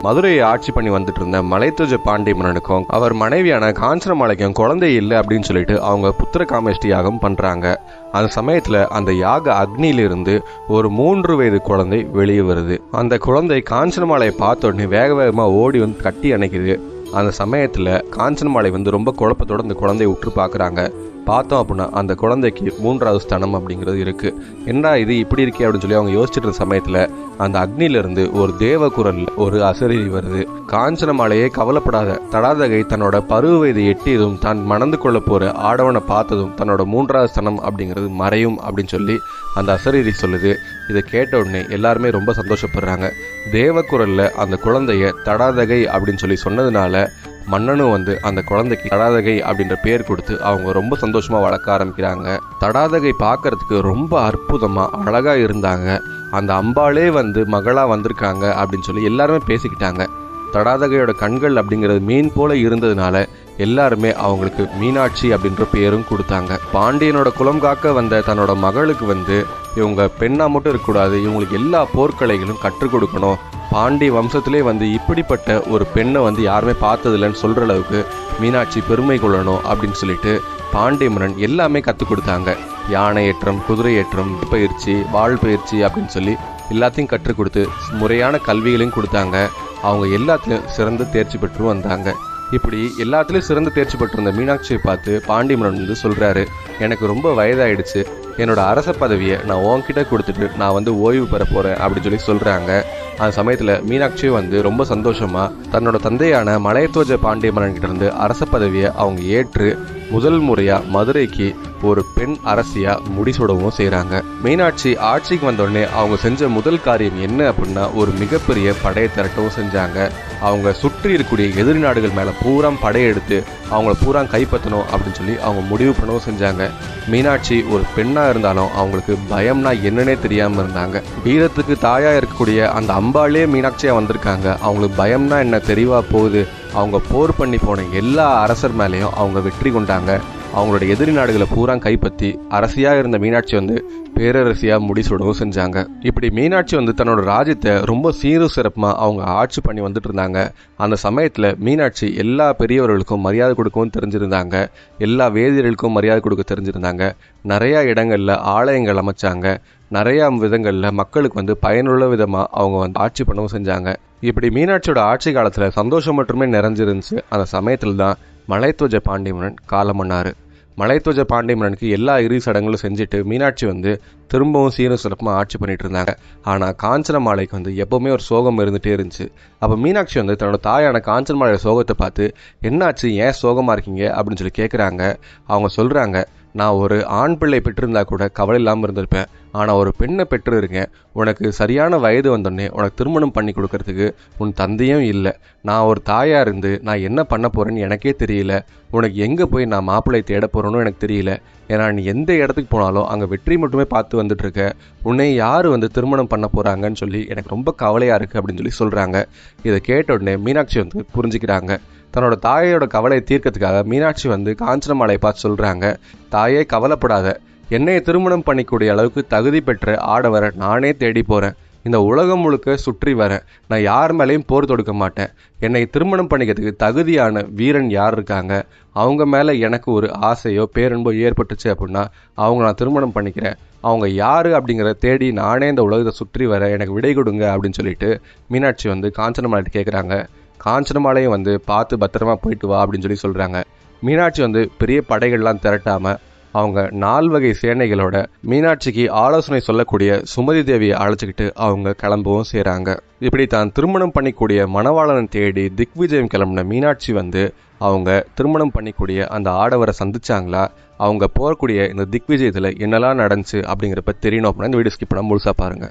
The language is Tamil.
மதுரையை ஆட்சி பண்ணி வந்துட்டு இருந்த மலைத்துவஜ பாண்டிய மன்னனுக்கும் அவர் மனைவியான காஞ்சனமாலைக்கும் குழந்தை இல்லை அப்படின்னு சொல்லிட்டு அவங்க புத்திர காமேஷ்டி யாகம் பண்றாங்க. அந்த சமயத்துல அந்த யாக அக்னியிலிருந்து ஒரு 3 வயது குழந்தை வெளியே வருது. அந்த குழந்தை காஞ்சனமாலையை பார்த்த உடனே வேக வேகமா ஓடி வந்து கட்டி அணைக்குது. அந்த சமயத்துல காஞ்சனமாலை ரொம்ப குழப்பத்தோட அந்த குழந்தைய உற்று பார்க்குறாங்க. பார்த்தோம் அப்படின்னா அந்த குழந்தைக்கு 3வது ஸ்தானம் அப்படிங்கிறது இருக்கு. என்ன இது இப்படி இருக்கே அப்படின்னு சொல்லி அவங்க யோசிச்சுட்டு இருந்த சமயத்துல அந்த அக்னியிலிருந்து ஒரு தேவ குரல் ஒரு அசரீரி வருது. காஞ்சனமாலையே கவலைப்படாத, தடாதகை தன்னோட பருவ வயதை எட்டியதும் தான் மணந்து கொள்ள போற ஆடவனை பார்த்ததும் தன்னோட 3வது ஸ்தானம் அப்படிங்கிறது மறையும் அப்படின்னு சொல்லி அந்த அசரீரி சொல்லுது. இதை கேட்ட உடனே எல்லாருமே ரொம்ப சந்தோஷப்படுறாங்க. தேவ குரல்ல அந்த குழந்தைய தடாதகை அப்படின்னு சொல்லி சொன்னதுனால மன்னனும் அந்த குழந்தைக்கு தடாதகை அப்படின்ற பேர் கொடுத்து அவங்க ரொம்ப சந்தோஷமா வளர்க்க ஆரம்பிக்கிறாங்க. தடாதகை பார்க்கறதுக்கு ரொம்ப அற்புதமா அழகா இருந்தாங்க. அந்த அம்பாளே மகளா வந்திருக்காங்க அப்படின்னு சொல்லி எல்லாருமே பேசிக்கிட்டாங்க. தடாதகையோட கண்கள் அப்படிங்கிறது மீன் போல இருந்ததுனால எல்லாருமே அவங்களுக்கு மீனாட்சி அப்படின்ற பேரும் கொடுத்தாங்க. பாண்டியனோட குலம் காக்க வந்த தன்னோட மகளுக்கு இவங்க பெண்ணா மட்டும் இருக்கக்கூடாது, இவங்களுக்கு எல்லா போர்க்கலைகளும் கற்றுக் கொடுக்கணும். பாண்டிய வம்சத்திலே இப்படிப்பட்ட ஒரு பெண்ணை யாருமே பார்த்ததில்லைன்னு சொல்ற அளவுக்கு மீனாட்சி பெருமை கொள்ளணும் அப்படின்னு சொல்லிட்டு பாண்டிய மன்னன் எல்லாமே கற்றுக் கொடுத்தாங்க. யானை ஏற்றம், குதிரை ஏற்றம், பயிற்சி, வாழ் பயிற்சி அப்படின்னு சொல்லி எல்லாத்தையும் கற்றுக் கொடுத்து முறையான கல்விகளையும் கொடுத்தாங்க. அவங்க எல்லாத்துலேயும் சிறந்து தேர்ச்சி பெற்று வந்தாங்க. இப்படி எல்லாத்துலேயும் சிறந்து தேர்ச்சி பெற்றிருந்த மீனாட்சியை பார்த்து பாண்டிய மன்னன் சொல்றாரு, எனக்கு ரொம்ப வயதாயிடுச்சு, என்னோட அரச பதவியை நான் உன்கிட்ட கொடுத்துட்டு நான் ஓய்வு பெற போறேன் அப்படின்னு சொல்லி சொல்றாங்க. அந்த சமயத்துல மீனாட்சியும் ரொம்ப சந்தோஷமா தன்னோட தந்தையான மலையத்துவஜ பாண்டிய மன்னன் கிட்ட இருந்து அரச பதவியை அவங்க ஏற்று முதல் முறையா மதுரைக்கு ஒரு பெண் அரசியா முடிசூடவும் செய்யறாங்க. மீனாட்சி ஆட்சிக்கு வந்தோடனே அவங்க செஞ்ச முதல் காரியம் என்ன அப்படின்னா ஒரு மிகப்பெரிய படையை திரட்டவும் செஞ்சாங்க. அவங்க சுற்றி இருக்கக்கூடிய எதிரி நாடுகள் மேல பூரா படையெடுத்து அவங்கள பூரா கைப்பற்றணும் அப்படின்னு சொல்லி அவங்க முடிவு பண்ணவும் செஞ்சாங்க. மீனாட்சி ஒரு பெண்ணா இருந்தாலும் அவங்களுக்கு பயம்னா என்னன்னே தெரியாம இருந்தாங்க. வீரத்துக்கு தாயா இருக்கக்கூடிய அந்த அம்பாலே மீனாட்சியா வந்திருக்காங்க. அவங்களுக்கு பயம்னா என்ன தெரியவா போகுது. அவங்க போர் பண்ணி போன எல்லா அரசர் மேலேயும் அவங்க வெற்றி கொண்டாங்க. அவங்களோட எதிரி நாடுகளை பூரா கைப்பற்றி அரசியா இருந்த மீனாட்சி பேரரசியா முடிசூடவும் செஞ்சாங்க. இப்படி மீனாட்சி தன்னோட ராஜ்யத்தை ரொம்ப சீரும் சிறப்புமா அவங்க ஆட்சி பண்ணி வந்துட்டு இருந்தாங்க. அந்த சமயத்துல மீனாட்சி எல்லா பெரியவர்களுக்கும் மரியாதை கொடுக்கவும் தெரிஞ்சிருந்தாங்க. எல்லா வேதியர்களுக்கும் மரியாதை கொடுக்க தெரிஞ்சிருந்தாங்க. நிறைய இடங்கள்ல ஆலயங்கள் அமைச்சாங்க. நிறைய விதங்கள்ல மக்களுக்கு பயனுள்ள விதமா அவங்க ஆட்சி பண்ணவும் செஞ்சாங்க. இப்படி மீனாட்சியோட ஆட்சி காலத்துல சந்தோஷம் மட்டுமே நிறைஞ்சிருந்துச்சு. அந்த சமயத்துல தான் மலைத்துவஜ பாண்டிய மன்னன் காலமன்னாரு. மலைத்துவஜ பாண்டிய மன்னனுக்கு எல்லா இறுதி சடங்குகளும் செஞ்சுட்டு மீனாட்சி திரும்பவும் சீரும் சிறப்புமா ஆட்சி பண்ணிட்டு இருந்தாங்க. ஆனா காஞ்சனமாலைக்கு எப்பவுமே ஒரு சோகம் இருந்துட்டே இருந்துச்சு. அப்ப மீனாட்சி தன்னோட தாயான காஞ்சனமாலையோட சோகத்தை பார்த்து, என்னாச்சு, ஏன் சோகமா இருக்கீங்க அப்படின்னு சொல்லி கேட்குறாங்க. அவங்க சொல்றாங்க, நான் ஒரு ஆண் பிள்ளை பெற்றிருந்தா கூட கவலை இல்லாமல் இருந்திருப்பேன். ஆனால் ஒரு பெண்ணை பெற்றிருக்கேன். உனக்கு சரியான வயது வந்தோடனே உனக்கு திருமணம் பண்ணி கொடுக்கறதுக்கு உன் தந்தையும் இல்லை. நான் ஒரு தாயா இருந்து நான் என்ன பண்ண போறேன்னு எனக்கே தெரியல. உனக்கு எங்கே போய் நான் மாப்பிள்ளை தேட போறேன்னு எனக்கு தெரியல. ஏன்னா நீ எந்த இடத்துக்கு போனாலும் அங்கே வெற்றி மட்டுமே பார்த்து வந்துட்டு இருக்க. உன்னை யார் திருமணம் பண்ண போறாங்கன்னு சொல்லி எனக்கு ரொம்ப கவலையா இருக்கு அப்படின்னு சொல்லி சொல்றாங்க. இதை கேட்ட உடனே மீனாட்சி புரிஞ்சுக்கிறாங்க. தன்னோட தாயோட கவலையை தீர்க்கறதுக்காக மீனாட்சி காஞ்சனமாலையை பார்த்து சொல்றாங்க, தாயே கவலைப்படாத, என்னைய திருமணம் பண்ணிக்கூடிய அளவுக்கு தகுதி பெற்ற ஆடவரை நானே தேடி போறேன். இந்த உலகம் முழுக்க சுற்றி வரேன். நான் யார் மேலேயும் போர் தொடுக்க மாட்டேன். என்னை திருமணம் பண்ணிக்கிறதுக்கு தகுதியான வீரன் யார் இருக்காங்க, அவங்க மேலே எனக்கு ஒரு ஆசையோ பேரன்போ ஏற்பட்டுச்சு அப்படின்னா அவங்க நான் திருமணம் பண்ணிக்கிறேன். அவங்க யாரு அப்படிங்கிறத தேடி நானே இந்த உலகத்தை சுற்றி வர எனக்கு விடை கொடுங்க அப்படின்னு சொல்லிட்டு மீனாட்சி காஞ்சனமாலை கேட்குறாங்க. காஞ்சனமாலையும் பார்த்து பத்திரமா போயிட்டு வா அப்படின்னு சொல்லி சொல்றாங்க. மீனாட்சி பெரிய படைகள்லாம் திரட்டாம அவங்க 4 வகை சேனைகளோட மீனாட்சிக்கு ஆலோசனை சொல்லக்கூடிய சுமதி தேவியை அழைச்சிக்கிட்டு அவங்க கிளம்பவும் செய்கிறாங்க. இப்படி தான் திருமணம் பண்ணிக்கூடிய மணவாளனை தேடி திக்விஜயம் கிளம்பின மீனாட்சி அவங்க திருமணம் பண்ணிக்கூடிய அந்த ஆடவரை சந்திச்சாங்களா, அவங்க போகக்கூடிய இந்த திக்விஜயத்தில் என்னெல்லாம் நடந்துச்சு அப்படிங்கிறப்ப தெரியணும் அப்படின்னா இந்த வீடியோ ஸ்கிப் பண்ண முழுசா பாருங்க.